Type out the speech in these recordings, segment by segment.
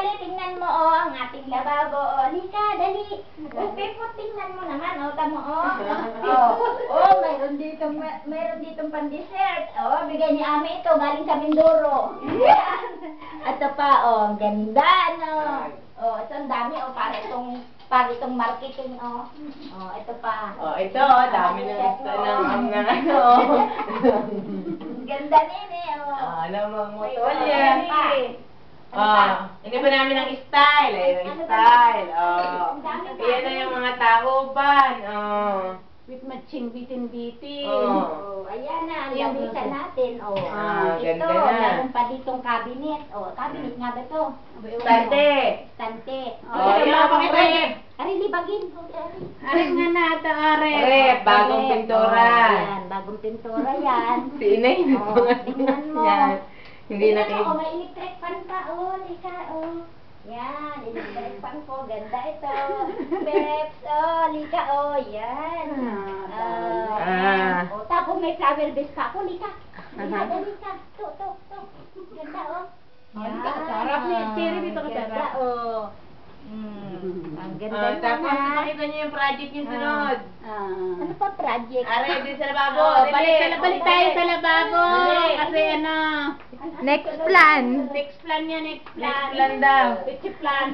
dali, tingnan mo, oh, ang ating lababo, oh. Lika, dali. Pipot, tingnan mo naman, oh, tamo, oh. Mayroon ditong pan-dessert. Oh, bigay ni Ami ito, galing sa Mindoro. Ito pa, oh, ang ganda, no. Oh, ito ang dami, oh, para itong marketing, oh. Oh, ito pa. Oh, ito, dami na gusto ng ano. Ganda nini, oh. Namang May motolya. ano pa? Hindi pa namin ang style. Ayun ang style. Yan na yung mga tahuban. With matching bitin-bitin. Oh. Ayan na, ang lamisan natin. Oh. Ganda ito, na. meron pa ditong cabinet. Oh, cabinet nga ba ito? Stante. Stante. Yung mga rep. Ari, libagin. Ari nga na ito, Ari. Rep, bagong pintura. Yan, bagong pintura yan. Si Inay, tingnan mo. Yan. Hindi na Tingnan mo, kayo. may electric fan pa. Oh, lika, oh. Yan, electric fan ko. Ganda ito. Peps, oh, lika, oh, yan. Oh, tapos may flower base pa ako, lika. Lika, lika. To. Ganda, oh. Sarap ni Cherry dito ka Ganda, sarap. oh. Ang ganda Tapos, naman. pakita niyo yung project niyo sunod. Ano pa project? Are, din sa lababo. Balik tayo sa lababo. Kasi ano, Next plan. next plan yan, next plan. Next plan daw. Next plan.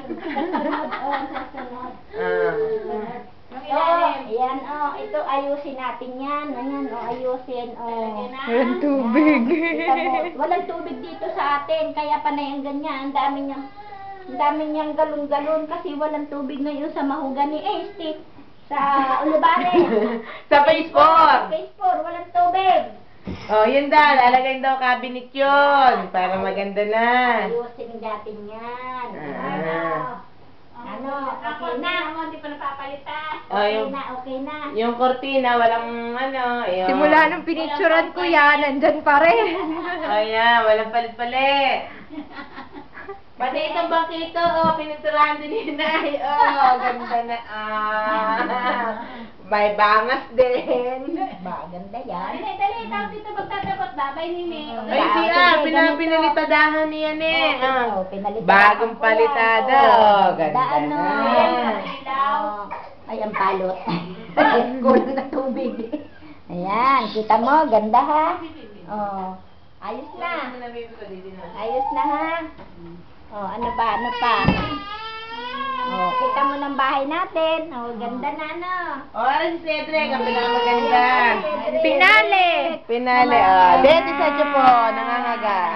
Ayan, oh, ito ayusin natin yan. Ayan, oh, ayusin, oh. Walang tubig. Kita mo, walang tubig dito sa atin, kaya panay ang ganyan. Ang dami niyang galon-galon kasi walang tubig ngayon sa mahugani. Stick sa Ulubare. Sa phase 4. Phase 4, walang tubig. Oh, yun daw. Lalagay daw cabinet yun. Para maganda na. Ayusin natin yan. Ano, okay na. Hindi pa napapalitan. Okay na. Yung cortina, walang ano. Yung... Simula nung pinicturan ko yan, nandyan pa rin. Oh, yeah. Walang palit-palit. Pati itong bangkito, piniturahan din ni Inay. Ganda na. May bangas din. Ganda yan. Dali, tapos dito magtatapot. Babay ni May. Ay, pinalitadahan niya Pinalitada. Bagong palitada. Ganda ano. na. Ay, ang palot. Kulang na tubig. Ayan, kita mo, ganda ha. Oh, ayos na. Ayos na ha. Oh, ano pa? Oh, kita mo ng bahay natin. Oh, ganda na, no? Ano si Cedric? Ang pinakamaganda. Pinale. Pinale. Dito sa po, nangangagat.